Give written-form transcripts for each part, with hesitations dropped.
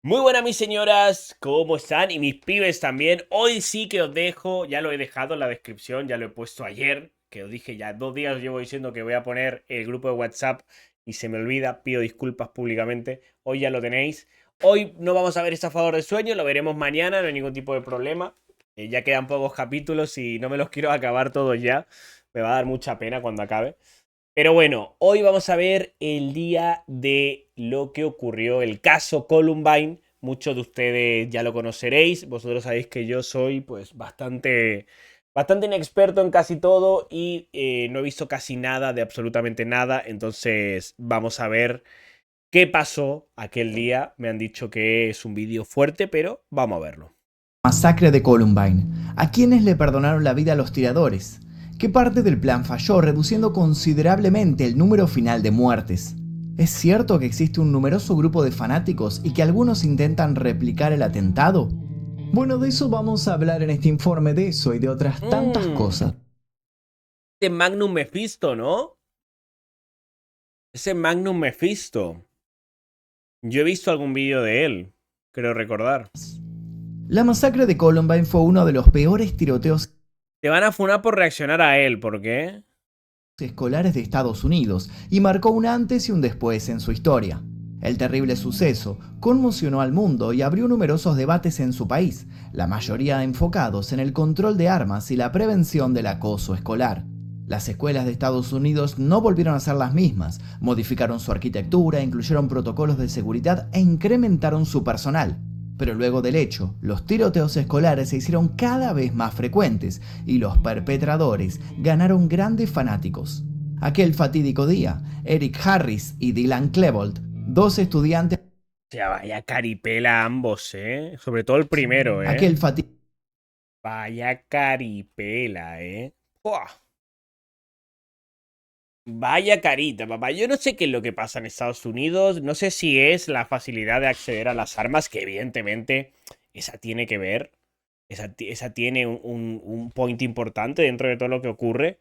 Muy buenas mis señoras, ¿cómo están? Y mis pibes también. Hoy sí que os dejo, ya lo he dejado en la descripción, ya lo he puesto ayer, que os dije ya 2 días os llevo diciendo que voy a poner el grupo de WhatsApp y se me olvida, pido disculpas públicamente. Hoy ya lo tenéis. Hoy no vamos a ver Estafador de Sueños, lo veremos mañana, no hay ningún tipo de problema. Ya quedan pocos capítulos y no me los quiero acabar todos ya. Me va a dar mucha pena cuando acabe. Pero bueno, hoy vamos a ver el día de lo que ocurrió, el caso Columbine. Muchos de ustedes ya lo conoceréis. Vosotros sabéis que yo soy pues bastante inexperto en casi todo y no he visto casi nada de absolutamente nada. Entonces vamos a ver qué pasó aquel día. Me han dicho que es un vídeo fuerte, pero vamos a verlo. Masacre de Columbine. ¿A quiénes le perdonaron la vida a los tiradores? ¿Qué parte del plan falló, reduciendo considerablemente el número final de muertes? ¿Es cierto que existe un numeroso grupo de fanáticos y que algunos intentan replicar el atentado? Bueno, de eso vamos a hablar en este informe, de eso y de otras tantas cosas. Este Magnum Mephisto, ¿no? Ese Magnum Mephisto. Yo he visto algún vídeo de él, creo recordar. La masacre de Columbine fue uno de los peores tiroteos Te van a funar por reaccionar a él, ¿por qué? escolares de Estados Unidos y marcó un antes y un después en su historia. El terrible suceso conmocionó al mundo y abrió numerosos debates en su país, la mayoría enfocados en el control de armas y la prevención del acoso escolar. Las escuelas de Estados Unidos no volvieron a ser las mismas, modificaron su arquitectura, incluyeron protocolos de seguridad e incrementaron su personal. Pero luego del hecho, los tiroteos escolares se hicieron cada vez más frecuentes y los perpetradores ganaron grandes fanáticos. Aquel fatídico día, Eric Harris y Dylan Klebold, dos estudiantes... O sea, vaya caripela ambos, ¿eh? Sobre todo el primero, ¿eh? Aquel fatídico... Vaya caripela, ¿eh? ¡Buah! Vaya carita, papá. Yo no sé qué es lo que pasa en Estados Unidos. No sé si es la facilidad de acceder a las armas, que evidentemente esa tiene que ver. Esa tiene un point importante dentro de todo lo que ocurre.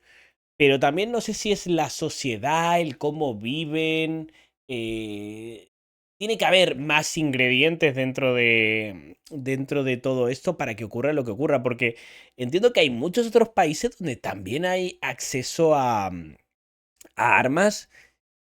Pero también no sé si es la sociedad, el cómo viven. Tiene que haber más ingredientes dentro de todo esto para que ocurra lo que ocurra. Porque entiendo que hay muchos otros países donde también hay acceso a armas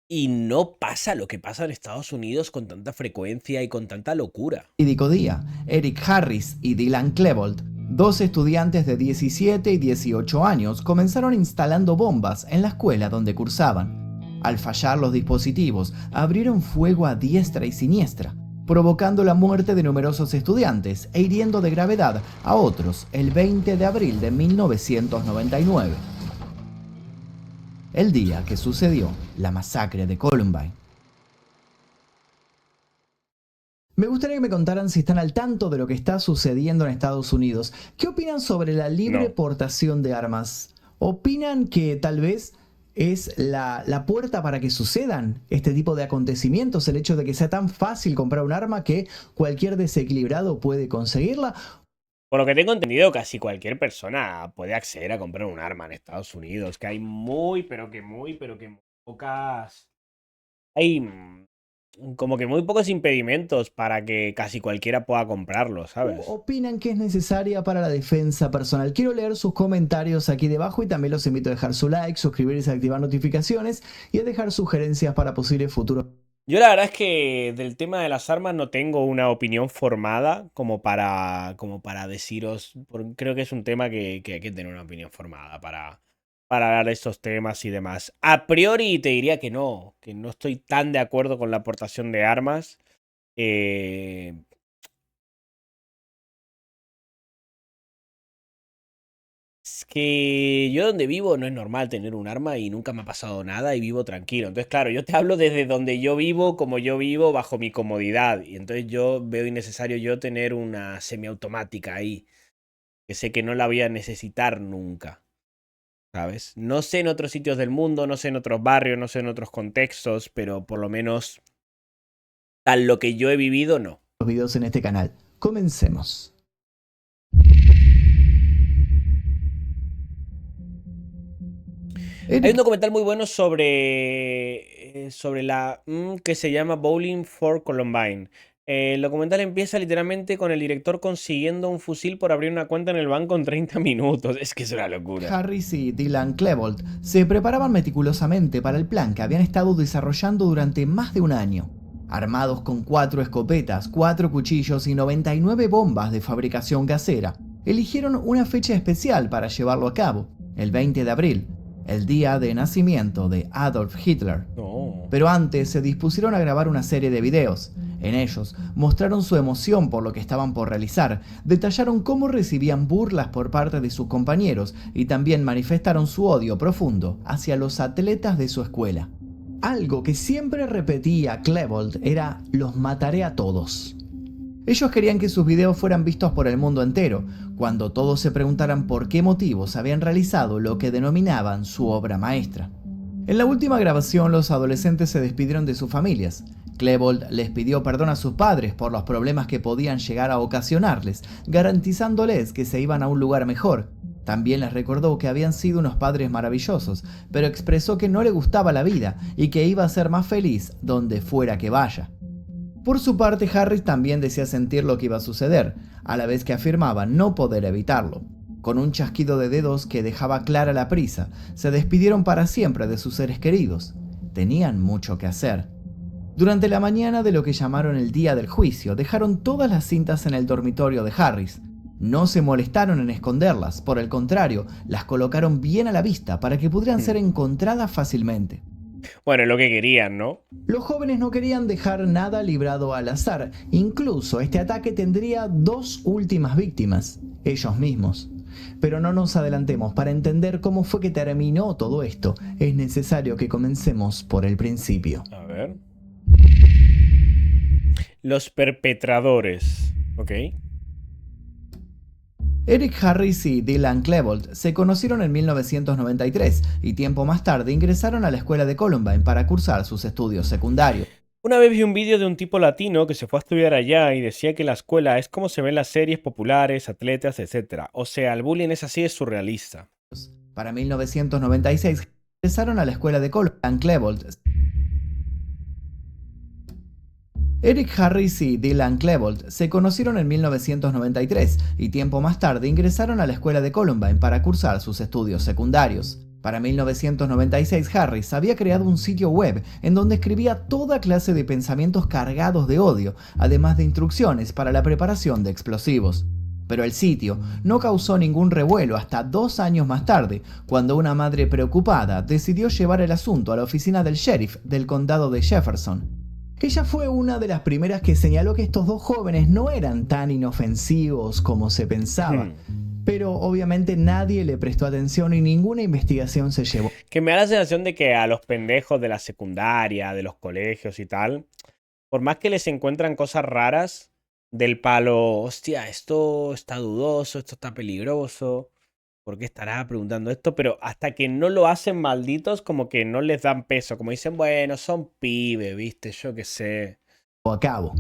y no pasa lo que pasa en Estados Unidos con tanta frecuencia y con tanta locura. día, Eric Harris y Dylan Klebold, dos estudiantes de 17 y 18 años, comenzaron instalando bombas en la escuela donde cursaban. Al fallar los dispositivos, abrieron fuego a diestra y siniestra, provocando la muerte de numerosos estudiantes e hiriendo de gravedad a otros el 20 de abril de 1999, el día que sucedió la masacre de Columbine. Me gustaría que me contaran si están al tanto de lo que está sucediendo en Estados Unidos. ¿Qué opinan sobre la libre No. portación de armas? ¿Opinan que tal vez es la puerta para que sucedan este tipo de acontecimientos? El hecho de que sea tan fácil comprar un arma que cualquier desequilibrado puede conseguirla. Por lo que tengo entendido, casi cualquier persona puede acceder a comprar un arma en Estados Unidos. Que hay pero que muy pocas. Hay como que muy pocos impedimentos para que casi cualquiera pueda comprarlo, ¿sabes? ¿Opinan que es necesaria para la defensa personal? Quiero leer sus comentarios aquí debajo y también los invito a dejar su like, suscribirse, activar notificaciones y a dejar sugerencias para posibles futuros. Yo la verdad es que del tema de las armas no tengo una opinión formada como para deciros. Creo que es un tema que hay que tener una opinión formada para hablar de estos temas y demás. A priori te diría que no estoy tan de acuerdo con la aportación de armas. Eh, Es que yo donde vivo no es normal tener un arma y nunca me ha pasado nada y vivo tranquilo. Entonces, claro, yo te hablo desde donde yo vivo, como yo vivo, bajo mi comodidad. Y entonces yo veo innecesario yo tener una semiautomática ahí, que sé que no la voy a necesitar nunca, ¿sabes? No sé en otros sitios del mundo, no sé en otros barrios, no sé en otros contextos, pero por lo menos tal lo que yo he vivido, no. Videos en este canal. Comencemos. Hay un Eric documental muy bueno sobre la que se llama Bowling for Columbine. El documental empieza literalmente con el director consiguiendo un fusil por abrir una cuenta en el banco en 30 minutos. Es que es una locura. Harris y Dylan Klebold se preparaban meticulosamente para el plan que habían estado desarrollando durante más de un año. Armados con 4 escopetas, 4 cuchillos y 99 bombas de fabricación casera, eligieron una fecha especial para llevarlo a cabo, el 20 de abril, el día de nacimiento de Adolf Hitler. No. Pero antes se dispusieron a grabar una serie de videos. En ellos mostraron su emoción por lo que estaban por realizar, detallaron cómo recibían burlas por parte de sus compañeros y también manifestaron su odio profundo hacia los atletas de su escuela. Algo que siempre repetía Klebold era: los mataré a todos. Ellos querían que sus videos fueran vistos por el mundo entero, cuando todos se preguntaran por qué motivos habían realizado lo que denominaban su obra maestra. En la última grabación, los adolescentes se despidieron de sus familias. Klebold les pidió perdón a sus padres por los problemas que podían llegar a ocasionarles, garantizándoles que se iban a un lugar mejor. También les recordó que habían sido unos padres maravillosos, pero expresó que no le gustaba la vida y que iba a ser más feliz donde fuera que vaya. Por su parte, Harris también decía sentir lo que iba a suceder, a la vez que afirmaba no poder evitarlo. Con un chasquido de dedos que dejaba clara la prisa, se despidieron para siempre de sus seres queridos. Tenían mucho que hacer. Durante la mañana de lo que llamaron el día del juicio, dejaron todas las cintas en el dormitorio de Harris. No se molestaron en esconderlas, por el contrario, las colocaron bien a la vista para que pudieran ser encontradas fácilmente. Bueno, es lo que querían, ¿no? Los jóvenes no querían dejar nada librado al azar. Incluso este ataque tendría 2 últimas víctimas, ellos mismos. Pero no nos adelantemos. Para entender cómo fue que terminó todo esto, es necesario que comencemos por el principio. A ver. Los perpetradores. Ok. Eric Harris y Dylan Klebold se conocieron en 1993 y tiempo más tarde ingresaron a la escuela de Columbine para cursar sus estudios secundarios. Una vez vi un vídeo de un tipo latino que se fue a estudiar allá y decía que la escuela es como se ven las series populares, atletas, etc. O sea, el bullying es así, es surrealista. Para 1996 ingresaron a la escuela de Columbine. Klebold. Eric Harris y Dylan Klebold se conocieron en 1993 y tiempo más tarde ingresaron a la escuela de Columbine para cursar sus estudios secundarios. Para 1996, Harris había creado un sitio web en donde escribía toda clase de pensamientos cargados de odio, además de instrucciones para la preparación de explosivos. Pero el sitio no causó ningún revuelo hasta 2 años más tarde, cuando una madre preocupada decidió llevar el asunto a la oficina del sheriff del condado de Jefferson. Ella fue una de las primeras que señaló que estos 2 jóvenes no eran tan inofensivos como se pensaba. Pero obviamente nadie le prestó atención y ninguna investigación se llevó. Que me da la sensación de que a los pendejos de la secundaria, de los colegios y tal, por más que les encuentran cosas raras, del palo, hostia, esto está dudoso, esto está peligroso, ¿por qué estará preguntando esto? Pero hasta que no lo hacen malditos, como que no les dan peso, como dicen, bueno, son pibes, viste, yo qué sé. A cabo.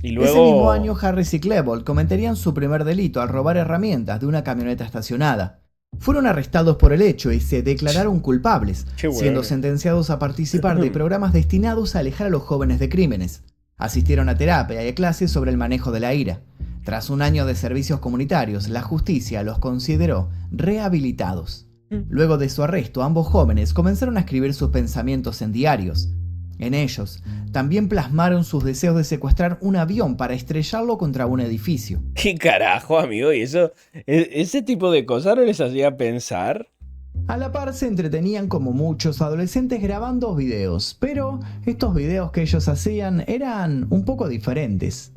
Y luego... Ese mismo año, Harris y Klebold cometerían su primer delito al robar herramientas de una camioneta estacionada. Fueron arrestados por el hecho y se declararon culpables, siendo sentenciados a participar de programas destinados a alejar a los jóvenes de crímenes. Asistieron a terapia y a clases sobre el manejo de la ira. Tras un año de servicios comunitarios, la justicia los consideró rehabilitados. Luego de su arresto, ambos jóvenes comenzaron a escribir sus pensamientos en diarios. En ellos, también plasmaron sus deseos de secuestrar un avión para estrellarlo contra un edificio. ¿Qué carajo, amigo? ¿Y eso, ese tipo de cosas no les hacía pensar? A la par se entretenían como muchos adolescentes grabando videos, pero estos videos que ellos hacían eran un poco diferentes.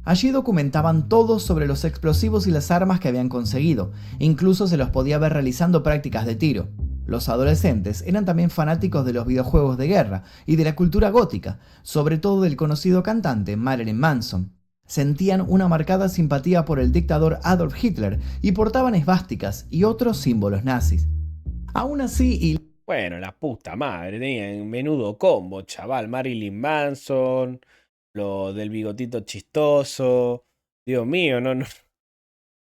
Allí documentaban todo sobre los explosivos y las armas que habían conseguido, incluso se los podía ver realizando prácticas de tiro. Los adolescentes eran también fanáticos de los videojuegos de guerra y de la cultura gótica, sobre todo del conocido cantante Marilyn Manson. Sentían una marcada simpatía por el dictador Adolf Hitler y portaban esvásticas y otros símbolos nazis. Aún así, bueno, la puta madre, tenían menudo combo, chaval. Marilyn Manson, lo del bigotito chistoso. Dios mío, no.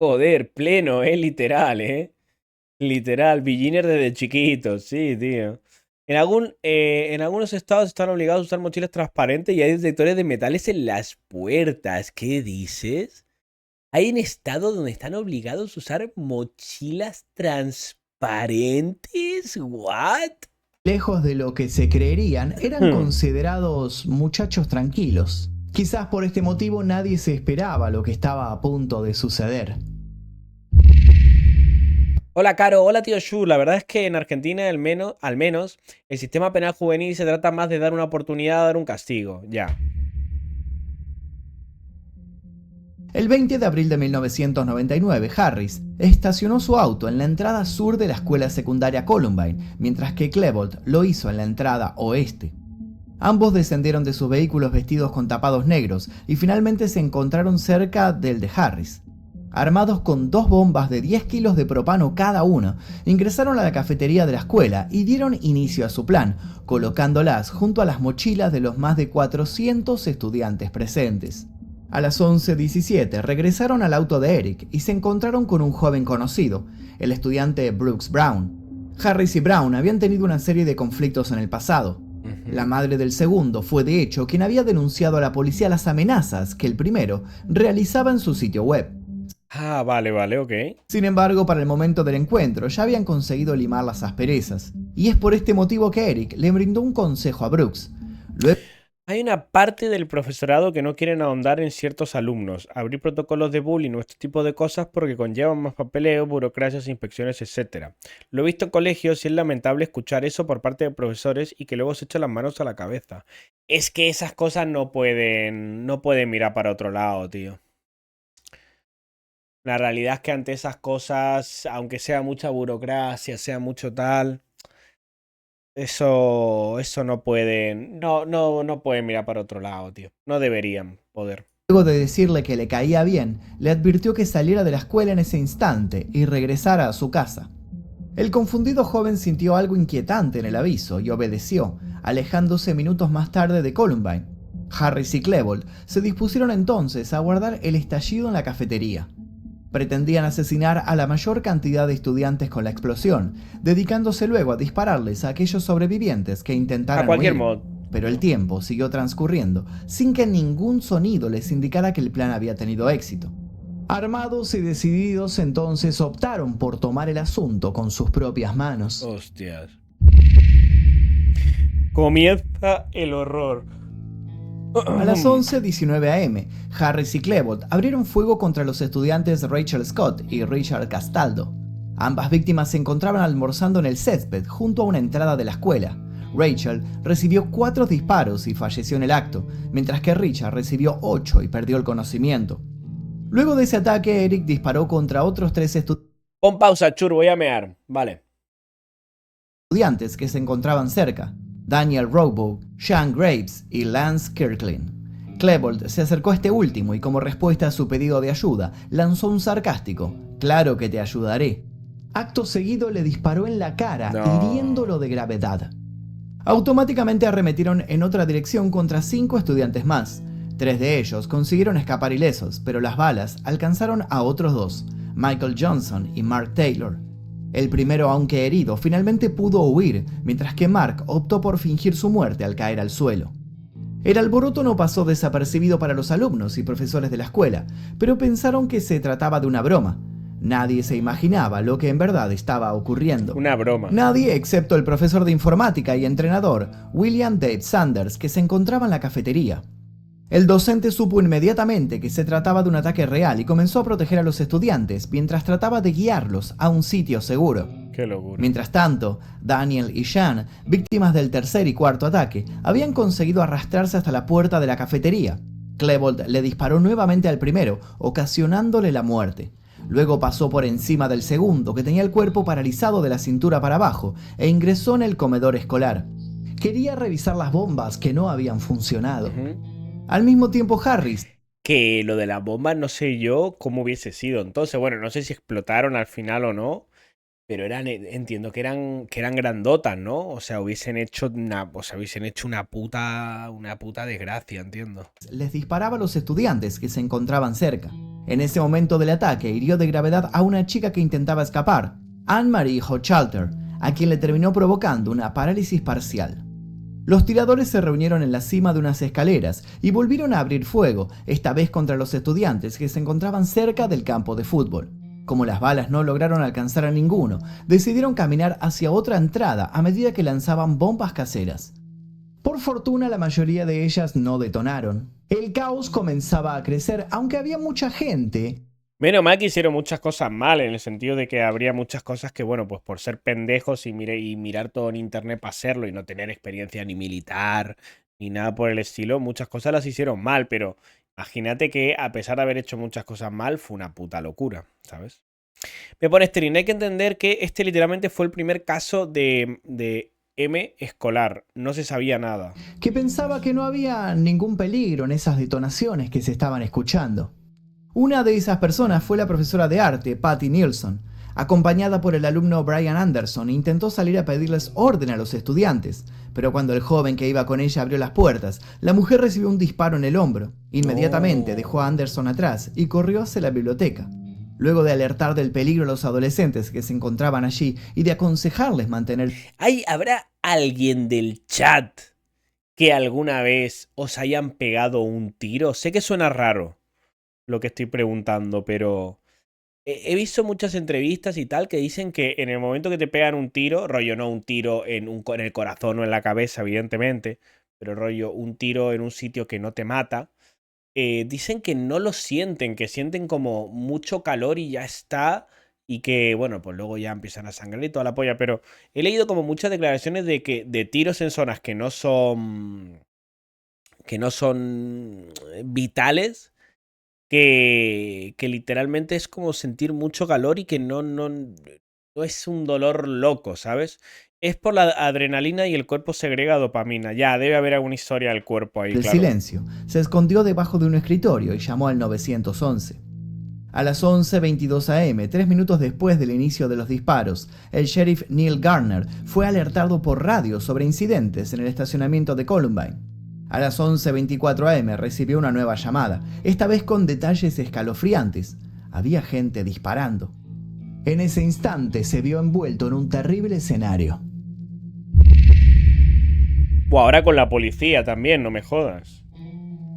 Joder, pleno, literal, Literal, beginner desde chiquito, sí, tío. En algunos estados están obligados a usar mochilas transparentes y hay detectores de metales en las puertas. ¿Qué dices? Hay en estados donde están obligados a usar mochilas transparentes. ¿What? Lejos de lo que se creerían, eran considerados muchachos tranquilos. Quizás por este motivo nadie se esperaba lo que estaba a punto de suceder. Hola, Caro. Hola, tío Shu. La verdad es que en Argentina, al menos, el sistema penal juvenil se trata más de dar una oportunidad a dar un castigo. Ya. El 20 de abril de 1999, Harris estacionó su auto en la entrada sur de la escuela secundaria Columbine, mientras que Klebold lo hizo en la entrada oeste. Ambos descendieron de sus vehículos vestidos con tapados negros y finalmente se encontraron cerca del de Harris. Armados con 2 bombas de 10 kilos de propano cada una, ingresaron a la cafetería de la escuela y dieron inicio a su plan, colocándolas junto a las mochilas de los más de 400 estudiantes presentes. A las 11:17 regresaron al auto de Eric y se encontraron con un joven conocido, el estudiante Brooks Brown. Harris y Brown habían tenido una serie de conflictos en el pasado. La madre del segundo fue de hecho quien había denunciado a la policía las amenazas que el primero realizaba en su sitio web. Ah, vale, ok. Sin embargo, para el momento del encuentro ya habían conseguido limar las asperezas, y es por este motivo que Eric le brindó un consejo a Brooks. Hay una parte del profesorado que no quieren ahondar en ciertos alumnos, abrir protocolos de bullying o este tipo de cosas porque conllevan más papeleo, burocracias, inspecciones, etc. Lo he visto en colegios y es lamentable escuchar eso por parte de profesores y que luego se echan las manos a la cabeza. Es que esas cosas no pueden mirar para otro lado, tío. La realidad es que ante esas cosas, aunque sea mucha burocracia, sea mucho tal... Eso no pueden. No pueden mirar para otro lado, tío. No deberían poder. Luego de decirle que le caía bien, le advirtió que saliera de la escuela en ese instante y regresara a su casa. El confundido joven sintió algo inquietante en el aviso y obedeció, alejándose minutos más tarde de Columbine. Harris y Klebold se dispusieron entonces a guardar el estallido en la cafetería. Pretendían asesinar a la mayor cantidad de estudiantes con la explosión, dedicándose luego a dispararles a aquellos sobrevivientes que intentaran a cualquier huir. modo. Pero el tiempo siguió transcurriendo, sin que ningún sonido les indicara que el plan había tenido éxito. Armados y decididos, entonces optaron por tomar el asunto con sus propias manos. Hostias. Comienza el horror. A las 11:19 am, Harris y Klebold abrieron fuego contra los estudiantes Rachel Scott y Richard Castaldo. Ambas víctimas se encontraban almorzando en el césped junto a una entrada de la escuela. Rachel recibió 4 disparos y falleció en el acto, mientras que Richard recibió 8 y perdió el conocimiento. Luego de ese ataque, Eric disparó contra otros 3 Pon pausa, Chur, voy a mear. Vale. estudiantes que se encontraban cerca: Daniel Roebuck, Sean Graves y Lance Kirkland. Klebold se acercó a este último y como respuesta a su pedido de ayuda, lanzó un sarcástico: "Claro que te ayudaré". Acto seguido le disparó en la cara, hiriéndolo de gravedad. Automáticamente arremetieron en otra dirección contra 5 estudiantes más. 3 de ellos consiguieron escapar ilesos, pero las balas alcanzaron a otros 2, Michael Johnson y Mark Taylor. El primero, aunque herido, finalmente pudo huir, mientras que Mark optó por fingir su muerte al caer al suelo. El alboroto no pasó desapercibido para los alumnos y profesores de la escuela, pero pensaron que se trataba de una broma. Nadie se imaginaba lo que en verdad estaba ocurriendo. Una broma. Nadie excepto el profesor de informática y entrenador, William Dave Sanders, que se encontraba en la cafetería. El docente supo inmediatamente que se trataba de un ataque real y comenzó a proteger a los estudiantes mientras trataba de guiarlos a un sitio seguro. Qué locura. Mientras tanto, Daniel y Sean, víctimas del tercer y cuarto ataque, habían conseguido arrastrarse hasta la puerta de la cafetería. Klebold le disparó nuevamente al primero, ocasionándole la muerte. Luego pasó por encima del segundo, que tenía el cuerpo paralizado de la cintura para abajo, e ingresó en el comedor escolar. Quería revisar las bombas que no habían funcionado. Al mismo tiempo, Harris... Que lo de las bombas no sé yo cómo hubiese sido. Entonces, bueno, no sé si explotaron al final o no, pero entiendo que eran grandotas, ¿no? O sea, hubiesen hecho una puta desgracia, entiendo. Les disparaba a los estudiantes que se encontraban cerca. En ese momento del ataque hirió de gravedad a una chica que intentaba escapar, Anne-Marie Hochhalter. a quien le terminó provocando una parálisis parcial. Los tiradores se reunieron en la cima de unas escaleras y volvieron a abrir fuego, esta vez contra los estudiantes que se encontraban cerca del campo de fútbol. Como las balas no lograron alcanzar a ninguno, decidieron caminar hacia otra entrada a medida que lanzaban bombas caseras. Por fortuna, la mayoría de ellas no detonaron. El caos comenzaba a crecer, aunque había mucha gente. Menos mal que hicieron muchas cosas mal, en el sentido de que habría muchas cosas que, bueno, pues por ser pendejos y mirar todo en internet para hacerlo y no tener experiencia ni militar ni nada por el estilo, muchas cosas las hicieron mal, pero imagínate que a pesar de haber hecho muchas cosas mal, fue una puta locura, ¿sabes? Me pone Sterin, hay que entender que este literalmente fue el primer caso de M escolar, no se sabía nada. Que pensaba que no había ningún peligro en esas detonaciones que se estaban escuchando. Una de esas personas fue la profesora de arte, Patty Nilsson. Acompañada por el alumno Brian Anderson, intentó salir a pedirles orden a los estudiantes, pero cuando el joven que iba con ella abrió las puertas, la mujer recibió un disparo en el hombro. Inmediatamente dejó a Anderson atrás y corrió hacia la biblioteca. Luego de alertar del peligro a los adolescentes que se encontraban allí y de aconsejarles mantener... ¿Habrá alguien del chat que alguna vez os hayan pegado un tiro? Sé que suena raro lo que estoy preguntando, pero he visto muchas entrevistas y tal que dicen que en el momento que te pegan un tiro, rollo no un tiro en el corazón o en la cabeza, evidentemente, pero rollo un tiro en un sitio que no te mata, dicen que no lo sienten, que sienten como mucho calor y ya está, y que, bueno, pues luego ya empiezan a sangrar y toda la polla, pero he leído como muchas declaraciones de tiros en zonas que no son vitales, que literalmente es como sentir mucho calor y que no es un dolor loco, ¿sabes? Es por la adrenalina y el cuerpo segrega dopamina. Ya, debe haber alguna historia del cuerpo ahí, El claro. silencio. Se escondió debajo de un escritorio y llamó al 911. A las 11:22 am, 3 minutos después del inicio de los disparos, el sheriff Neil Garner fue alertado por radio sobre incidentes en el estacionamiento de Columbine. A las 11:24 am recibió una nueva llamada, esta vez con detalles escalofriantes. Había gente disparando. En ese instante se vio envuelto en un terrible escenario. Ahora con la policía también, no me jodas.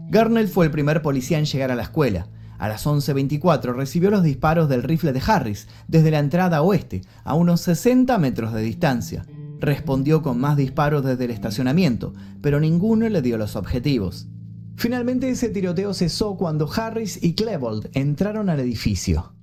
Garner fue el primer policía en llegar a la escuela. A las 11:24 recibió los disparos del rifle de Harris desde la entrada oeste, a unos 60 metros de distancia. Respondió con más disparos desde el estacionamiento, pero ninguno le dio los objetivos. Finalmente ese tiroteo cesó cuando Harris y Klebold entraron al edificio.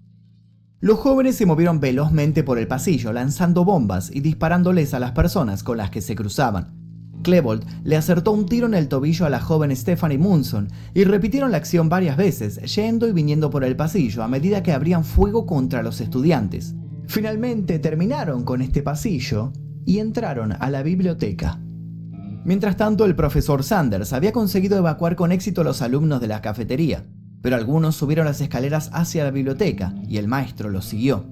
Los jóvenes se movieron velozmente por el pasillo, lanzando bombas y disparándoles a las personas con las que se cruzaban. Klebold le acertó un tiro en el tobillo a la joven Stephanie Munson y repitieron la acción varias veces, yendo y viniendo por el pasillo a medida que abrían fuego contra los estudiantes. Finalmente terminaron con este pasillo y entraron a la biblioteca. Mientras tanto, el profesor Sanders había conseguido evacuar con éxito a los alumnos de la cafetería, pero algunos subieron las escaleras hacia la biblioteca y el maestro los siguió.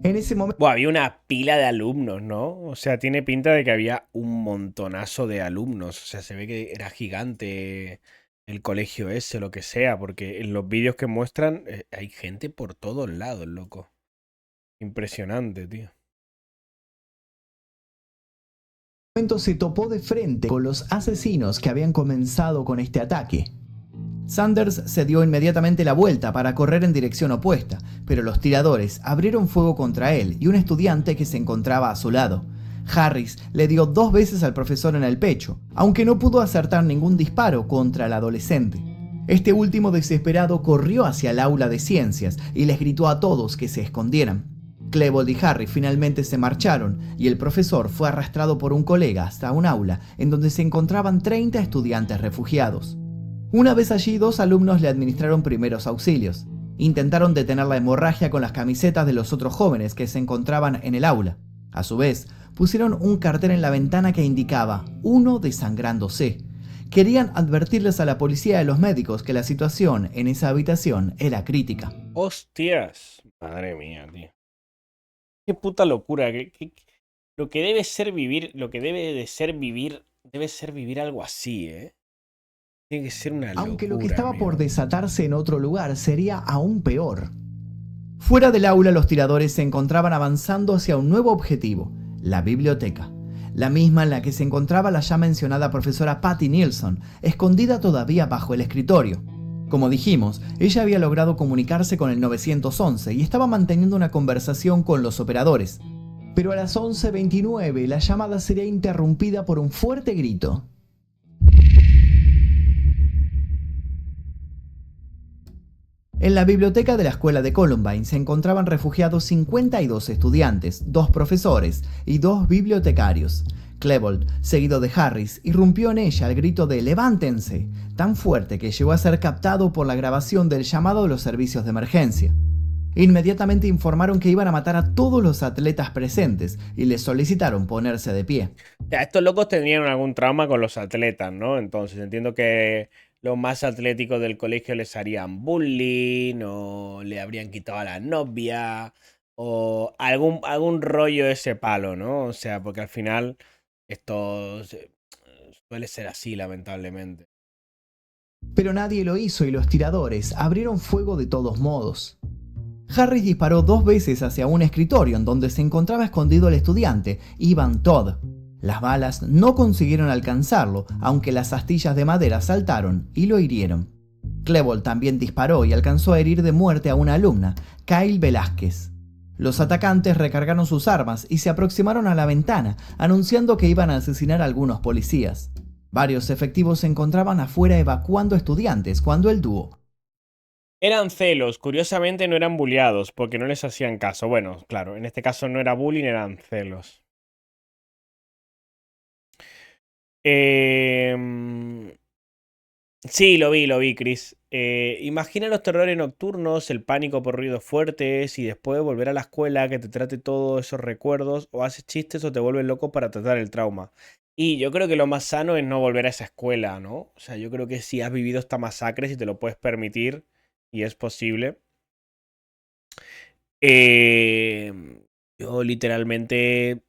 En ese momento... Había una pila de alumnos, ¿no? O sea, tiene pinta de que había un montonazo de alumnos. O sea, se ve que era gigante el colegio ese, lo que sea, porque en los vídeos que muestran hay gente por todos lados, loco. Impresionante, tío. Se topó de frente con los asesinos que habían comenzado con este ataque. Sanders se dio inmediatamente la vuelta para correr en dirección opuesta, pero los tiradores abrieron fuego contra él y un estudiante que se encontraba a su lado. Harris le dio 2 veces al profesor en el pecho, aunque no pudo acertar ningún disparo contra el adolescente. Este último, desesperado, corrió hacia el aula de ciencias y les gritó a todos que se escondieran. Klebold y Harris finalmente se marcharon y el profesor fue arrastrado por un colega hasta un aula en donde se encontraban 30 estudiantes refugiados. Una vez allí, 2 alumnos le administraron primeros auxilios. Intentaron detener la hemorragia con las camisetas de los otros jóvenes que se encontraban en el aula. A su vez, pusieron un cartel en la ventana que indicaba "uno desangrándose". Querían advertirles a la policía y a los médicos que la situación en esa habitación era crítica. ¡Hostias! Madre mía, tío. Qué puta locura. Lo que debe ser vivir, debe ser vivir algo así, ¿eh? Tiene que ser una locura. Aunque lo que estaba por desatarse en otro lugar sería aún peor. Fuera del aula, los tiradores se encontraban avanzando hacia un nuevo objetivo, la biblioteca, la misma en la que se encontraba la ya mencionada profesora Patty Nilsson, escondida todavía bajo el escritorio. Como dijimos, ella había logrado comunicarse con el 911 y estaba manteniendo una conversación con los operadores. Pero a las 11:29 la llamada sería interrumpida por un fuerte grito. En la biblioteca de la escuela de Columbine se encontraban refugiados 52 estudiantes, 2 profesores y 2 bibliotecarios. Klebold, seguido de Harris, irrumpió en ella al grito de ¡levántense!, tan fuerte que llegó a ser captado por la grabación del llamado de los servicios de emergencia. Inmediatamente informaron que iban a matar a todos los atletas presentes y les solicitaron ponerse de pie. Ya, estos locos tenían algún trauma con los atletas, ¿no? Entonces entiendo que los más atléticos del colegio les harían bullying o le habrían quitado a la novia o algún rollo de ese palo, ¿no? O sea, porque al final esto suele ser así, lamentablemente. Pero nadie lo hizo y los tiradores abrieron fuego de todos modos. Harris disparó 2 veces hacia un escritorio en donde se encontraba escondido el estudiante, Ivan Todd. Las balas no consiguieron alcanzarlo, aunque las astillas de madera saltaron y lo hirieron. Klebold también disparó y alcanzó a herir de muerte a una alumna, Kyle Velázquez. Los atacantes recargaron sus armas y se aproximaron a la ventana, anunciando que iban a asesinar a algunos policías. Varios efectivos se encontraban afuera evacuando estudiantes cuando el dúo. Eran celos, curiosamente no eran bulleados, porque no les hacían caso. Bueno, claro, en este caso no era bullying, eran celos. Sí, lo vi, Chris. Imagina los terrores nocturnos, el pánico por ruidos fuertes y después volver a la escuela que te trate todos esos recuerdos, o haces chistes o te vuelves loco para tratar el trauma. Y yo creo que lo más sano es no volver a esa escuela, ¿no? O sea, yo creo que si has vivido esta masacre, si te lo puedes permitir, y es posible, yo literalmente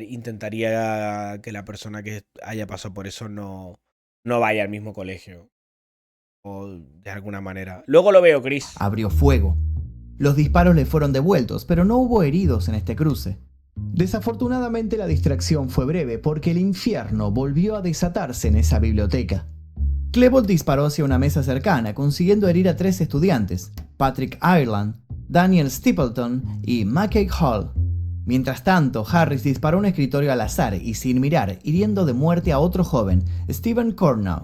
intentaría que la persona que haya pasado por eso no vaya al mismo colegio. O de alguna manera. Luego lo veo, Chris. Abrió fuego. Los disparos le fueron devueltos, pero no hubo heridos en este cruce. Desafortunadamente la distracción fue breve porque el infierno volvió a desatarse en esa biblioteca. Klebold disparó hacia una mesa cercana, consiguiendo herir a 3 estudiantes, Patrick Ireland, Daniel Stapleton y Mackay Hall. Mientras tanto, Harris disparó un escritorio al azar y sin mirar, hiriendo de muerte a otro joven, Stephen Cornow.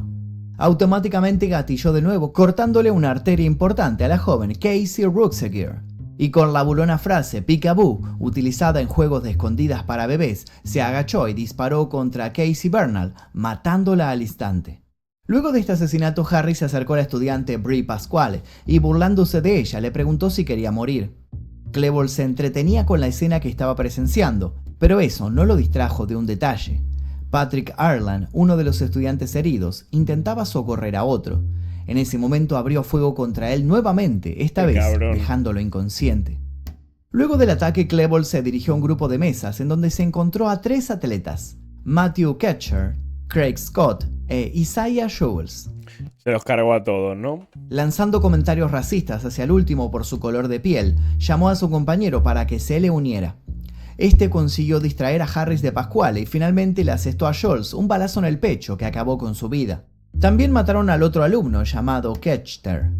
Automáticamente gatilló de nuevo, cortándole una arteria importante a la joven Casey Ruxegear. Y con la burlona frase "peekaboo", utilizada en juegos de escondidas para bebés, se agachó y disparó contra Casey Bernal, matándola al instante. Luego de este asesinato, Harris se acercó a la estudiante Brie Pasquale y, burlándose de ella, le preguntó si quería morir. Klebold se entretenía con la escena que estaba presenciando, pero eso no lo distrajo de un detalle. Patrick Ireland, uno de los estudiantes heridos, intentaba socorrer a otro. En ese momento abrió fuego contra él nuevamente, esta vez dejándolo inconsciente. Luego del ataque, Klebold se dirigió a un grupo de mesas en donde se encontró a 3 atletas: Matthew Ketcher, Craig Scott e Isaiah Schultz. Se los cargó a todos, ¿no? Lanzando comentarios racistas hacia el último por su color de piel, llamó a su compañero para que se le uniera. Este consiguió distraer a Harris de Pasquale y finalmente le asestó a Schultz un balazo en el pecho que acabó con su vida. También mataron al otro alumno llamado Ketchter.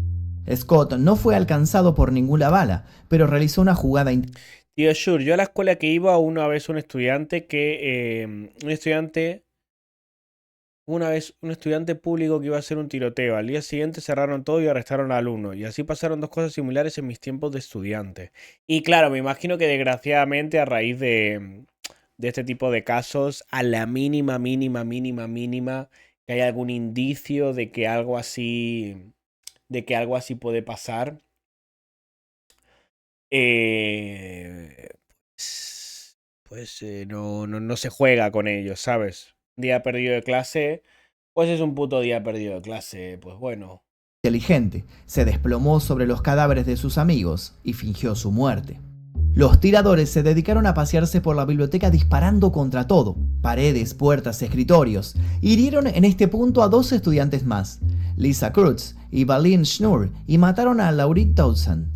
Scott no fue alcanzado por ninguna bala, pero realizó una jugada Tío Shur, yo a la escuela que iba una vez un estudiante público que iba a hacer un tiroteo. Al día siguiente cerraron todo y arrestaron al alumno. Y así pasaron 2 cosas similares en mis tiempos de estudiante. Y claro, me imagino que desgraciadamente a raíz de este tipo de casos, a la mínima que hay algún indicio de que algo así puede pasar, no se juega con ellos, ¿sabes? Día perdido de clase, pues es un puto día perdido de clase, pues bueno. Inteligente, se desplomó sobre los cadáveres de sus amigos y fingió su muerte. Los tiradores se dedicaron a pasearse por la biblioteca disparando contra todo, paredes, puertas, escritorios. Hirieron en este punto a 2 estudiantes más, Lisa Kurtz y Valin Schnur, y mataron a Laurie Towson.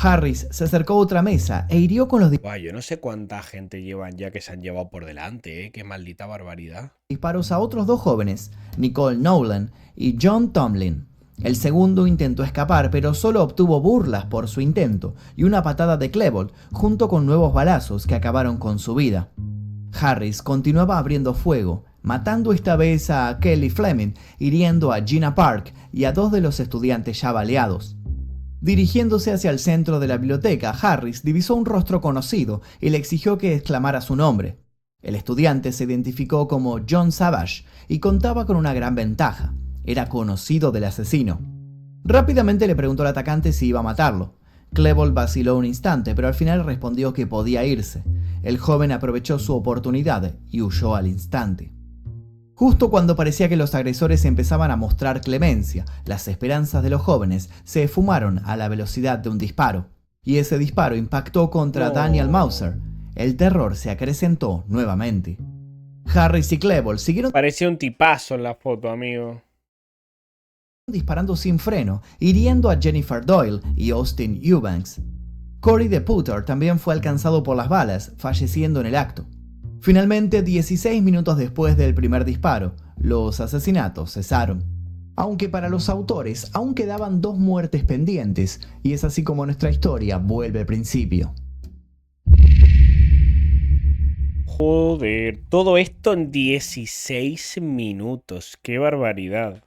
Harris se acercó a otra mesa e hirió con los Guay, yo no sé cuánta gente llevan ya que se han llevado por delante, ¿eh? Qué maldita barbaridad. disparos a otros dos jóvenes, Nicole Nolan y John Tomlin. El segundo intentó escapar, pero solo obtuvo burlas por su intento y una patada de Klebold, junto con nuevos balazos que acabaron con su vida. Harris continuaba abriendo fuego, matando esta vez a Kelly Fleming, hiriendo a Gina Park y a dos de los estudiantes ya baleados. Dirigiéndose hacia el centro de la biblioteca, Harris divisó un rostro conocido y le exigió que exclamara su nombre. El estudiante se identificó como John Savage y contaba con una gran ventaja: era conocido del asesino. Rápidamente le preguntó al atacante si iba a matarlo. Klebold vaciló un instante, pero al final respondió que podía irse. El joven aprovechó su oportunidad y huyó al instante. Justo cuando parecía que los agresores empezaban a mostrar clemencia, las esperanzas de los jóvenes se esfumaron a la velocidad de un disparo. Y ese disparo impactó contra Daniel Mauser. El terror se acrecentó nuevamente. Harris y Klebold siguieron Parecía un tipazo en la foto, amigo. disparando sin freno, hiriendo a Jennifer Doyle y Austin Eubanks. Corey DePutter también fue alcanzado por las balas, falleciendo en el acto. Finalmente, 16 minutos después del primer disparo, los asesinatos cesaron. Aunque para los autores aún quedaban 2 muertes pendientes, y es así como nuestra historia vuelve al principio. Joder, todo esto en 16 minutos. Qué barbaridad.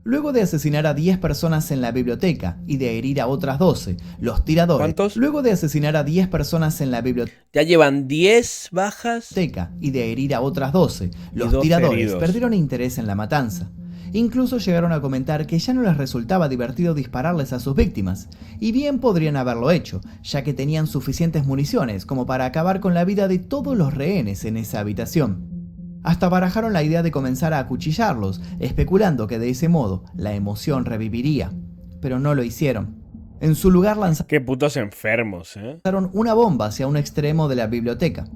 Luego de asesinar a 10 personas en la biblioteca y de herir a otras 12, los tiradores... ¿Cuántos? Luego de asesinar a 10 personas en la biblioteca Ya llevan 10 bajas. y de herir a otras 12, los 12 tiradores heridos. perdieron interés en la matanza. Incluso llegaron a comentar que ya no les resultaba divertido dispararles a sus víctimas, y bien podrían haberlo hecho, ya que tenían suficientes municiones como para acabar con la vida de todos los rehenes en esa habitación. Hasta barajaron la idea de comenzar a acuchillarlos, especulando que de ese modo la emoción reviviría. Pero no lo hicieron. En su lugar Qué putos enfermos, ¿eh? lanzaron una bomba hacia un extremo de la biblioteca.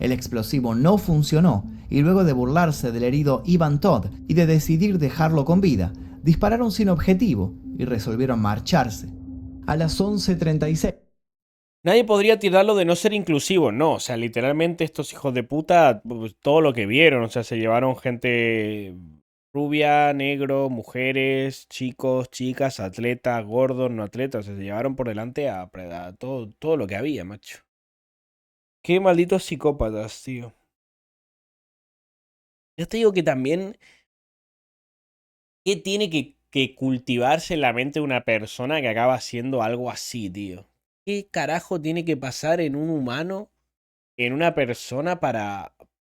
El explosivo no funcionó, y luego de burlarse del herido Ivan Todd y de decidir dejarlo con vida, dispararon sin objetivo y resolvieron marcharse. A las 11:36 Nadie podría tirarlo de no ser inclusivo, no. O sea, literalmente estos hijos de puta, pues, todo lo que vieron. O sea, se llevaron gente rubia, negro, mujeres, chicos, chicas, atletas, gordos, no atletas. O sea, se llevaron por delante a todo lo que había, macho. Qué malditos psicópatas, tío. Yo te digo que también, ¿qué tiene que cultivarse en la mente de una persona que acaba haciendo algo así, tío? ¿Qué carajo tiene que pasar en un humano, en una persona, para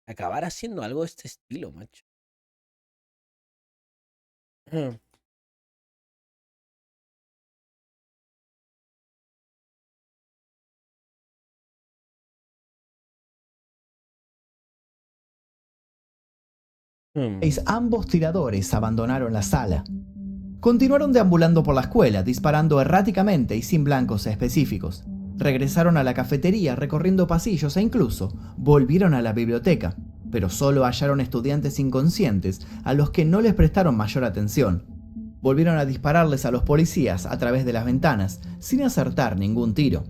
acabar haciendo algo de este estilo, macho? Ujú. ambos tiradores abandonaron la sala. Continuaron deambulando por la escuela, disparando erráticamente y sin blancos específicos. Regresaron a la cafetería recorriendo pasillos e incluso volvieron a la biblioteca, pero solo hallaron estudiantes inconscientes a los que no les prestaron mayor atención. Volvieron a dispararles a los policías a través de las ventanas, sin acertar ningún tiro.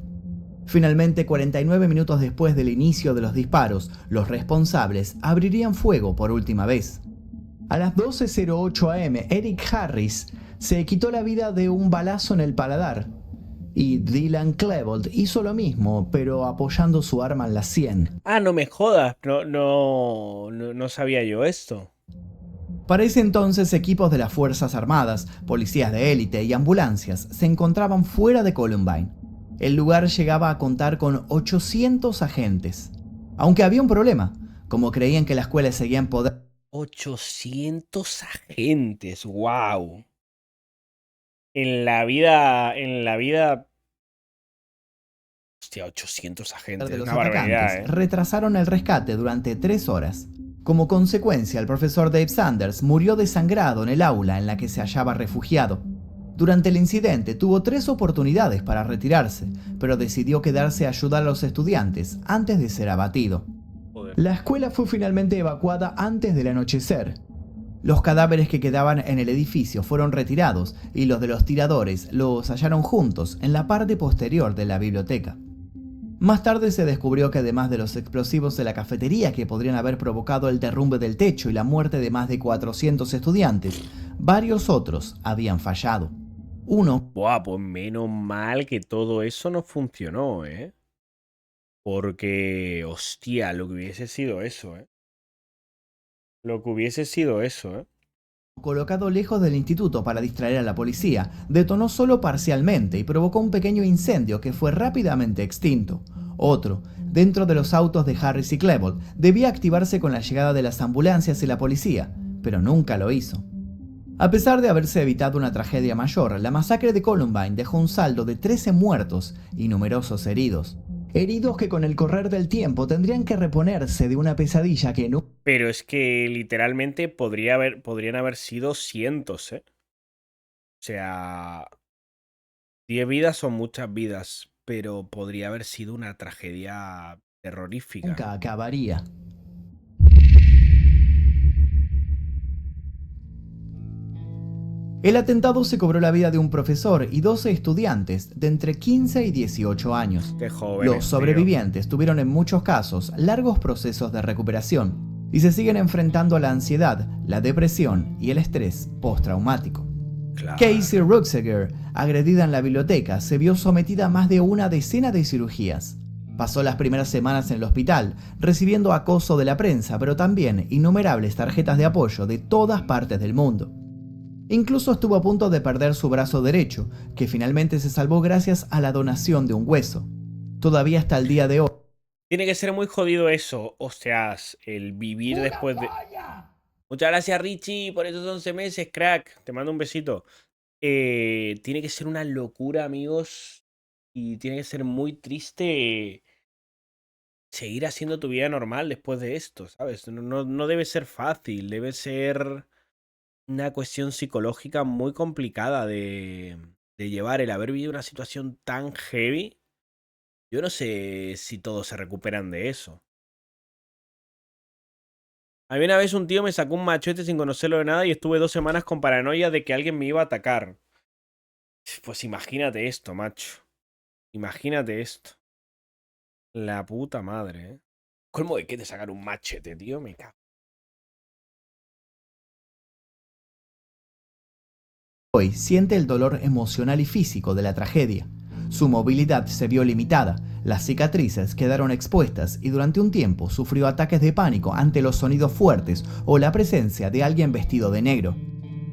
Finalmente, 49 minutos después del inicio de los disparos, los responsables abrirían fuego por última vez. A las 12:08 am, Eric Harris se quitó la vida de un balazo en el paladar. Y Dylan Klebold hizo lo mismo, pero apoyando su arma en la sien. Ah, no me jodas. No sabía yo esto. Para ese entonces, equipos de las Fuerzas Armadas, policías de élite y ambulancias se encontraban fuera de Columbine. El lugar llegaba a contar con 800 agentes. Aunque había un problema, como creían que la escuela seguía en poder 800 agentes, wow. En la vida. Hostia, 800 agentes, de los una barbaridad, atacantes, retrasaron el rescate durante 3 horas. Como consecuencia, el profesor Dave Sanders murió desangrado en el aula en la que se hallaba refugiado. Durante el incidente tuvo 3 oportunidades para retirarse, pero decidió quedarse a ayudar a los estudiantes antes de ser abatido. Joder. La escuela fue finalmente evacuada antes del anochecer. Los cadáveres que quedaban en el edificio fueron retirados y los de los tiradores los hallaron juntos en la parte posterior de la biblioteca. Más tarde se descubrió que además de los explosivos de la cafetería que podrían haber provocado el derrumbe del techo y la muerte de más de 400 estudiantes, varios otros habían fallado. Uno, Buah, pues menos mal que todo eso no funcionó, ¿eh? Porque, hostia, lo que hubiese sido eso, ¿eh? Lo que hubiese sido eso, ¿eh? colocado lejos del instituto para distraer a la policía, detonó solo parcialmente y provocó un pequeño incendio que fue rápidamente extinto. Otro, dentro de los autos de Harris y Klebold, debía activarse con la llegada de las ambulancias y la policía, pero nunca lo hizo. A pesar de haberse evitado una tragedia mayor, la masacre de Columbine dejó un saldo de 13 muertos y numerosos heridos. Heridos que con el correr del tiempo tendrían que reponerse de una pesadilla que no... Pero es que literalmente podrían haber sido cientos, ¿eh? O sea, 10 vidas son muchas vidas, pero podría haber sido una tragedia terrorífica. nunca acabaría. El atentado se cobró la vida de un profesor y 12 estudiantes de entre 15 y 18 años. Qué jóvenes, Los sobrevivientes tuvieron en muchos casos largos procesos de recuperación y se siguen enfrentando a la ansiedad, la depresión y el estrés postraumático. Claro. Casey Ruxiger, agredida en la biblioteca, se vio sometida a más de una decena de cirugías. Pasó las primeras semanas en el hospital, recibiendo acoso de la prensa, pero también innumerables tarjetas de apoyo de todas partes del mundo. Incluso estuvo a punto de perder su brazo derecho, que finalmente se salvó gracias a la donación de un hueso. Todavía hasta el día de hoy. Tiene que ser muy jodido eso, o sea, el vivir después de... Muchas gracias, Richie, por esos 11 meses, crack. Te mando un besito. Tiene que ser una locura, amigos, y tiene que ser muy triste seguir haciendo tu vida normal después de esto, ¿sabes? No debe ser fácil, debe ser una cuestión psicológica muy complicada de llevar, el haber vivido una situación tan heavy. Yo no sé si todos se recuperan de eso. A mí una vez un tío me sacó un machete sin conocerlo de nada y estuve 2 semanas con paranoia de que alguien me iba a atacar. Pues imagínate esto, macho. Imagínate esto. La puta madre, ¿eh? ¿Cómo de qué te sacar un machete, tío? Me cago. Hoy siente el dolor emocional y físico de la tragedia. Su movilidad se vio limitada, las cicatrices quedaron expuestas y durante un tiempo sufrió ataques de pánico ante los sonidos fuertes o la presencia de alguien vestido de negro.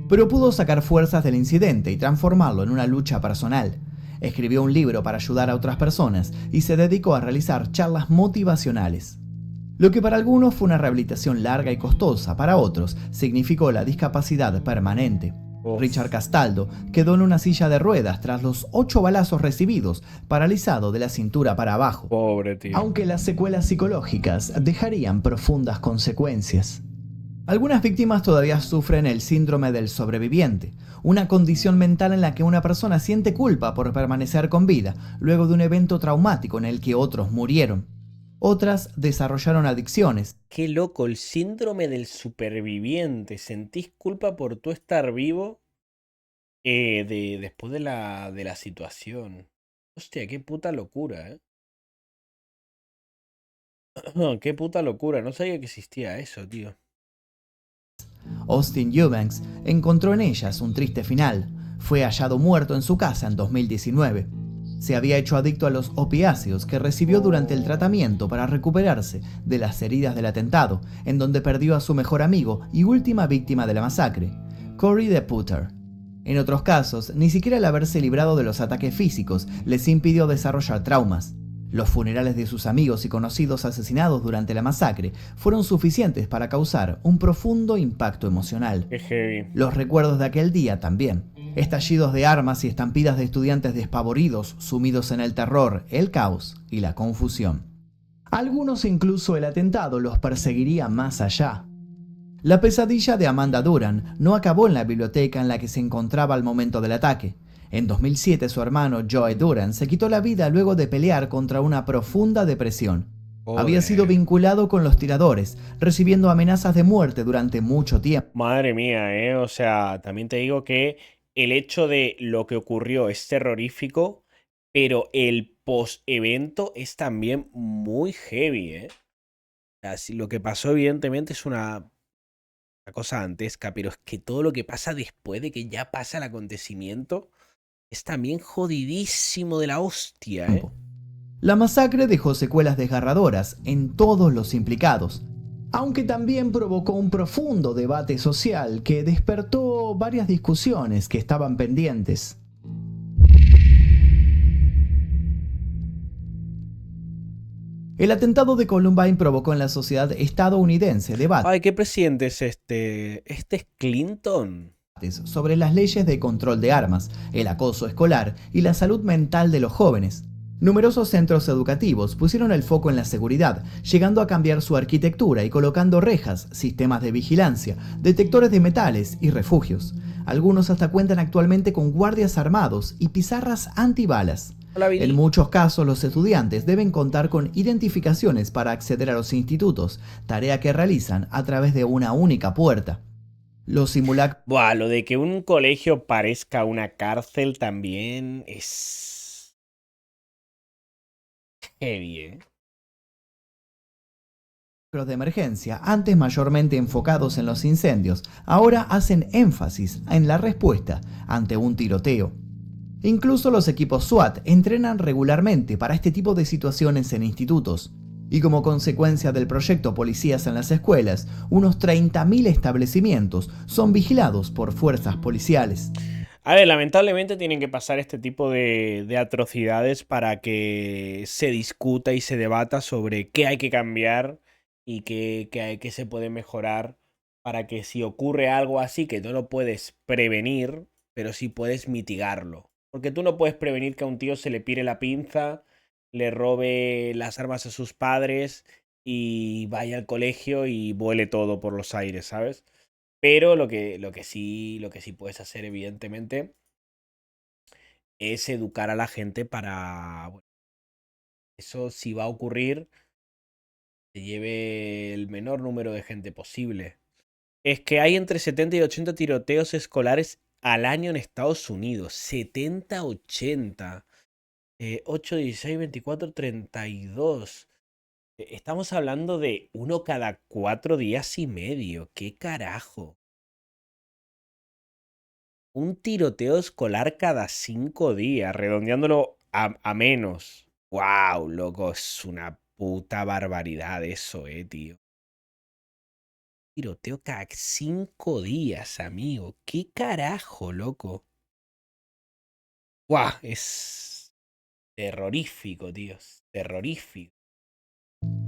Pero pudo sacar fuerzas del incidente y transformarlo en una lucha personal. Escribió un libro para ayudar a otras personas y se dedicó a realizar charlas motivacionales. Lo que para algunos fue una rehabilitación larga y costosa, para otros significó la discapacidad permanente. Uf. Richard Castaldo quedó en una silla de ruedas tras los 8 balazos recibidos, paralizado de la cintura para abajo. Pobre tío. Aunque las secuelas psicológicas dejarían profundas consecuencias. Algunas víctimas todavía sufren el síndrome del sobreviviente, una condición mental en la que una persona siente culpa por permanecer con vida luego de un evento traumático en el que otros murieron. Otras desarrollaron adicciones. Qué loco, el síndrome del superviviente. ¿Sentís culpa por tú estar vivo después de la situación? Hostia, qué puta locura, ¿eh? Qué puta locura, no sabía que existía eso, tío. Austin Eubanks encontró en ellas un triste final. Fue hallado muerto en su casa en 2019. Se había hecho adicto a los opiáceos que recibió durante el tratamiento para recuperarse de las heridas del atentado, en donde perdió a su mejor amigo y última víctima de la masacre, Corey DePutter. En otros casos, ni siquiera el haberse librado de los ataques físicos les impidió desarrollar traumas. Los funerales de sus amigos y conocidos asesinados durante la masacre fueron suficientes para causar un profundo impacto emocional. Qué heavy. Los recuerdos de aquel día también. Estallidos de armas y estampidas de estudiantes despavoridos, sumidos en el terror, el caos y la confusión. Algunos incluso el atentado los perseguiría más allá. La pesadilla de Amanda Duran no acabó en la biblioteca en la que se encontraba al momento del ataque. En 2007 su hermano Joe Duran se quitó la vida luego de pelear contra una profunda depresión. Había sido Joder. vinculado con los tiradores, recibiendo amenazas de muerte durante mucho tiempo. Madre mía, ¿eh? O sea, también te digo que el hecho de lo que ocurrió es terrorífico, pero el post-evento es también muy heavy, ¿eh? O sea, lo que pasó evidentemente es una cosa dantesca, pero es que todo lo que pasa después de que ya pasa el acontecimiento es también jodidísimo de la hostia, ¿eh? La masacre dejó secuelas desgarradoras en todos los implicados, aunque también provocó un profundo debate social que despertó varias discusiones que estaban pendientes. El atentado de Columbine provocó en la sociedad estadounidense debates Ay, ¿qué presidente es este? ¿Este es Clinton? sobre las leyes de control de armas, el acoso escolar y la salud mental de los jóvenes. Numerosos centros educativos pusieron el foco en la seguridad, llegando a cambiar su arquitectura y colocando rejas, sistemas de vigilancia, detectores de metales y refugios. Algunos hasta cuentan actualmente con guardias armados y pizarras antibalas. Hola, En Billy. muchos casos, los estudiantes deben contar con identificaciones para acceder a los institutos, tarea que realizan a través de una única puerta. Los simulacros Buah, lo de que un colegio parezca una cárcel también es heavy, ¿eh? de emergencia, antes mayormente enfocados en los incendios, ahora hacen énfasis en la respuesta ante un tiroteo. Incluso los equipos SWAT entrenan regularmente para este tipo de situaciones en institutos. Y como consecuencia del proyecto Policías en las Escuelas, unos 30.000 establecimientos son vigilados por fuerzas policiales. A ver, lamentablemente tienen que pasar este tipo de atrocidades para que se discuta y se debata sobre qué hay que cambiar y qué se puede mejorar para que si ocurre algo así que no lo puedes prevenir, pero sí puedes mitigarlo. Porque tú no puedes prevenir que a un tío se le pire la pinza, le robe las armas a sus padres y vaya al colegio y vuele todo por los aires, ¿sabes? Pero lo que sí puedes hacer, evidentemente, es educar a la gente para, bueno, eso si va a ocurrir, se lleve el menor número de gente posible. Es que hay entre 70 y 80 tiroteos escolares al año en Estados Unidos. 70, 80. 8, 16, 24, 32. Estamos hablando de uno cada 4 días y medio. ¿Qué carajo? Un tiroteo escolar cada 5 días, redondeándolo a menos. ¡Wow, loco! Es una puta barbaridad eso, tío. Tiroteo cada 5 días, amigo. ¿Qué carajo, loco? ¡Wow! Es terrorífico, tío. Terrorífico.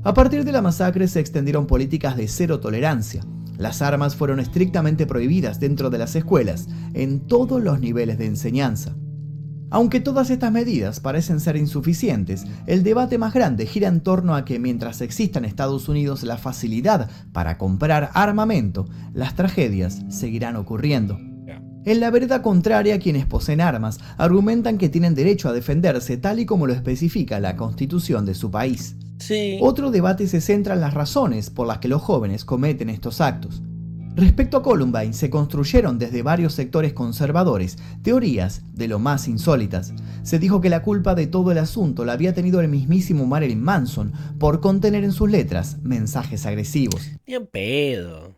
A partir de la masacre se extendieron políticas de cero tolerancia. Las armas fueron estrictamente prohibidas dentro de las escuelas, en todos los niveles de enseñanza. Aunque todas estas medidas parecen ser insuficientes, el debate más grande gira en torno a que mientras exista en Estados Unidos la facilidad para comprar armamento, las tragedias seguirán ocurriendo. Ya. En la vereda contraria, quienes poseen armas argumentan que tienen derecho a defenderse tal y como lo especifica la Constitución de su país. Sí. Otro debate se centra en las razones por las que los jóvenes cometen estos actos. Respecto a Columbine, se construyeron desde varios sectores conservadores teorías de lo más insólitas. Se dijo que la culpa de todo el asunto la había tenido el mismísimo Marilyn Manson por contener en sus letras mensajes agresivos. Ni en pedo.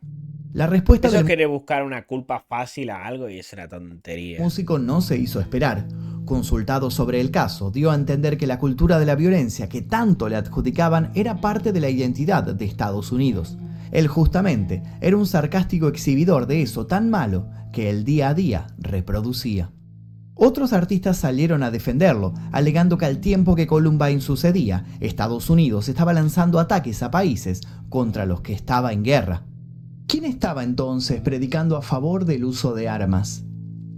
La respuesta Eso es del querer buscar una culpa fácil a algo y es una tontería. músico no se hizo esperar. Consultado sobre el caso, dio a entender que la cultura de la violencia que tanto le adjudicaban era parte de la identidad de Estados Unidos. Él justamente era un sarcástico exhibidor de eso tan malo que el día a día reproducía. Otros artistas salieron a defenderlo, alegando que al tiempo que Columbine sucedía, Estados Unidos estaba lanzando ataques a países contra los que estaba en guerra. ¿Quién estaba entonces predicando a favor del uso de armas?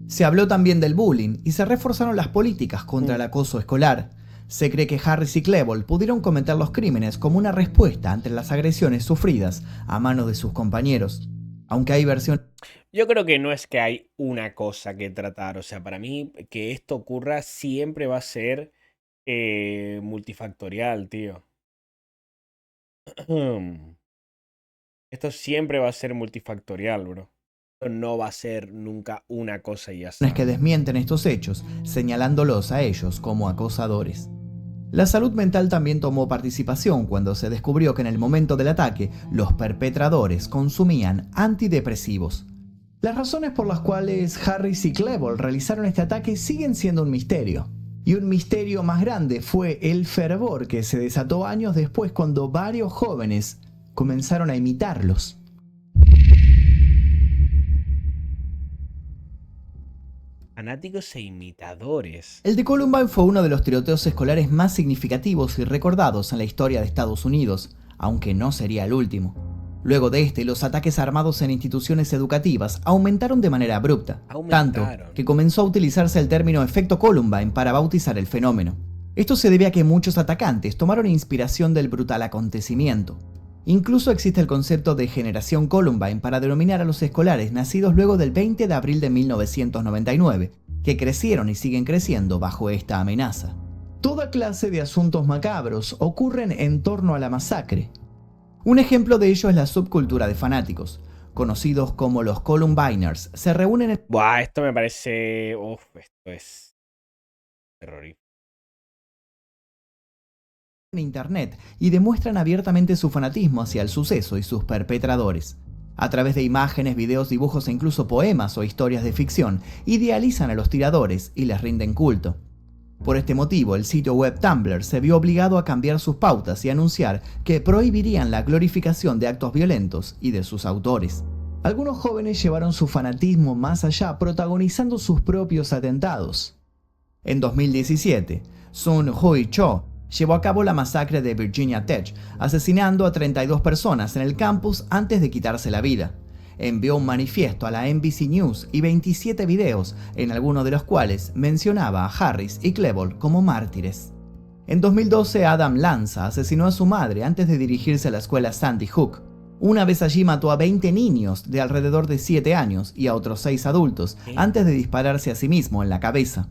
Se habló también del bullying y se reforzaron las políticas contra el acoso escolar. Se cree que Harris y Klebold pudieron cometer los crímenes como una respuesta ante las agresiones sufridas a manos de sus compañeros. Aunque hay versiones Yo creo que no es que hay una cosa que tratar. O sea, para mí que esto ocurra siempre va a ser multifactorial, tío. Esto siempre va a ser multifactorial, bro. Esto no va a ser nunca una cosa y ya está. Que desmienten estos hechos, señalándolos a ellos como acosadores. La salud mental también tomó participación cuando se descubrió que en el momento del ataque los perpetradores consumían antidepresivos. Las razones por las cuales Harris y Klebold realizaron este ataque siguen siendo un misterio. Y un misterio más grande fue el fervor que se desató años después cuando varios jóvenes comenzaron a imitarlos. Fanáticos e imitadores. El de Columbine fue uno de los tiroteos escolares más significativos y recordados en la historia de Estados Unidos, aunque no sería el último. Luego de este, los ataques armados en instituciones educativas aumentaron de manera abrupta, tanto que comenzó a utilizarse el término efecto Columbine para bautizar el fenómeno. Esto se debe a que muchos atacantes tomaron inspiración del brutal acontecimiento. Incluso existe el concepto de generación Columbine para denominar a los escolares nacidos luego del 20 de abril de 1999, que crecieron y siguen creciendo bajo esta amenaza. Toda clase de asuntos macabros ocurren en torno a la masacre. Un ejemplo de ello es la subcultura de fanáticos, conocidos como los Columbiners. Se reúnen en... Buah, esto me parece... Uf, esto es terrorífico. En internet y demuestran abiertamente su fanatismo hacia el suceso y sus perpetradores. A través de imágenes, videos, dibujos e incluso poemas o historias de ficción, idealizan a los tiradores y les rinden culto. Por este motivo, el sitio web Tumblr se vio obligado a cambiar sus pautas y anunciar que prohibirían la glorificación de actos violentos y de sus autores. Algunos jóvenes llevaron su fanatismo más allá, protagonizando sus propios atentados. En 2017, Sun Hui Cho llevó a cabo la masacre de Virginia Tech, asesinando a 32 personas en el campus antes de quitarse la vida. Envió un manifiesto a la NBC News y 27 videos, en algunos de los cuales mencionaba a Harris y Klebold como mártires. En 2012, Adam Lanza asesinó a su madre antes de dirigirse a la escuela Sandy Hook. Una vez allí mató a 20 niños de alrededor de 7 años y a otros 6 adultos antes de dispararse a sí mismo en la cabeza.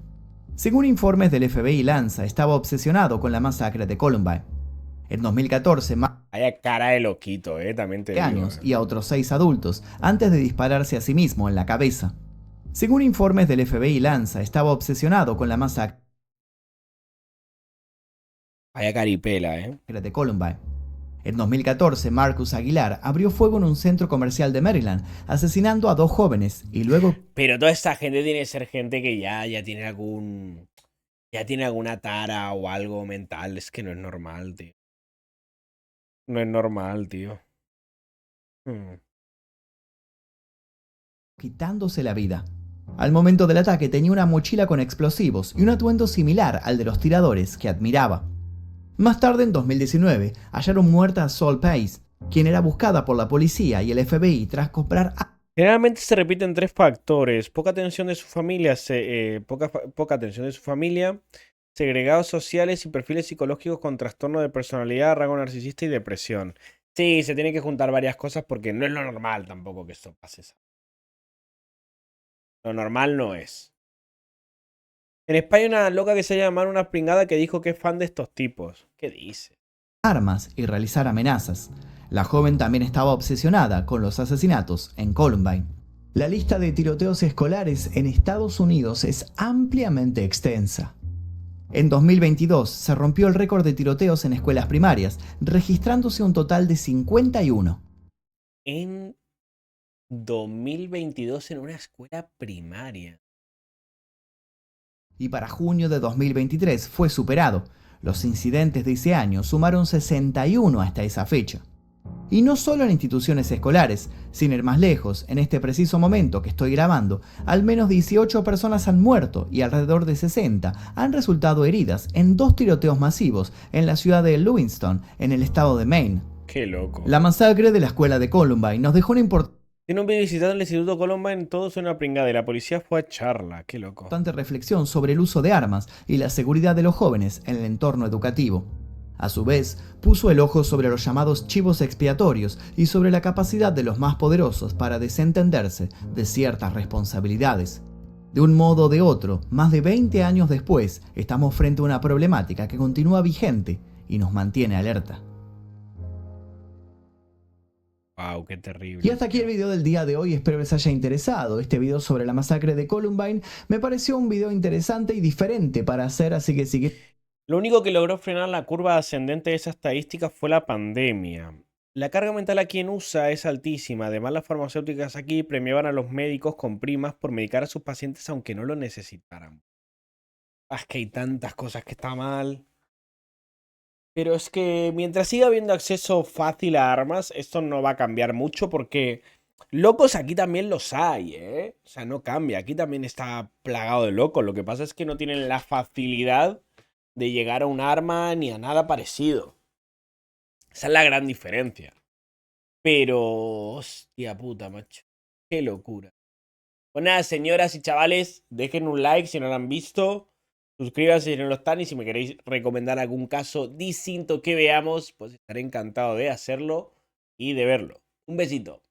Según informes del FBI, Lanza estaba obsesionado con la masacre de Columbine. En 2014, vaya cara de loquito, también te digo. Años y a otros 6 adultos antes de dispararse a sí mismo en la cabeza. Según informes del FBI, Lanza estaba obsesionado con la masacre vaya caripela, de Columbine. En 2014, Marcus Aguilar abrió fuego en un centro comercial de Maryland, asesinando a 2 jóvenes y luego... Pero toda esta gente tiene que ser gente que ya tiene alguna tara o algo mental. Es que no es normal, tío. No es normal, tío. Quitándose la vida. Al momento del ataque tenía una mochila con explosivos y un atuendo similar al de los tiradores que admiraba. Más tarde, en 2019, hallaron muerta a Sol Pace, quien era buscada por la policía y el FBI tras comprar... Generalmente se repiten 3 factores: poca atención de su familia, poca atención de su familia, segregados sociales y perfiles psicológicos con trastorno de personalidad, rasgo narcisista y depresión. Sí, se tienen que juntar varias cosas porque no es lo normal tampoco que esto pase. Lo normal no es. En España hay una loca que se llama una pringada que dijo que es fan de estos tipos. ¿Qué dice? Armas y realizar amenazas. La joven también estaba obsesionada con los asesinatos en Columbine. La lista de tiroteos escolares en Estados Unidos es ampliamente extensa. En 2022 se rompió el récord de tiroteos en escuelas primarias, registrándose un total de 51. En 2022 en una escuela primaria. Y para junio de 2023 fue superado. Los incidentes de ese año sumaron 61 hasta esa fecha. Y no solo en instituciones escolares, sin ir más lejos, en este preciso momento que estoy grabando, al menos 18 personas han muerto y alrededor de 60 han resultado heridas en 2 tiroteos masivos en la ciudad de Lewiston, en el estado de Maine. ¡Qué loco! La masacre de la escuela de Columbine nos dejó una importante... Tiene un video visitando el Instituto Columbine, todos una pringada y la policía fue a charla. ¡Qué loco! reflexión sobre el uso de armas y la seguridad de los jóvenes en el entorno educativo. A su vez, puso el ojo sobre los llamados chivos expiatorios y sobre la capacidad de los más poderosos para desentenderse de ciertas responsabilidades. De un modo o de otro, más de 20 años después, estamos frente a una problemática que continúa vigente y nos mantiene alerta. Wow, qué terrible. Y hasta aquí el video del día de hoy, espero les haya interesado. Este video sobre la masacre de Columbine me pareció un video interesante y diferente para hacer, así que sí que... Lo único que logró frenar la curva ascendente de esa estadística fue la pandemia. La carga mental aquí en USA es altísima. Además, las farmacéuticas aquí premiaban a los médicos con primas por medicar a sus pacientes aunque no lo necesitaran. Es que hay tantas cosas que está mal. Pero es que mientras siga habiendo acceso fácil a armas, esto no va a cambiar mucho porque locos aquí también los hay, ¿eh? O sea, no cambia. Aquí también está plagado de locos. Lo que pasa es que no tienen la facilidad de llegar a un arma ni a nada parecido. Esa es la gran diferencia. Pero, hostia puta, macho. Qué locura. Pues nada, señoras y chavales, dejen un like si no lo han visto. Suscríbanse si no lo están y si me queréis recomendar algún caso distinto que veamos, pues estaré encantado de hacerlo y de verlo. Un besito.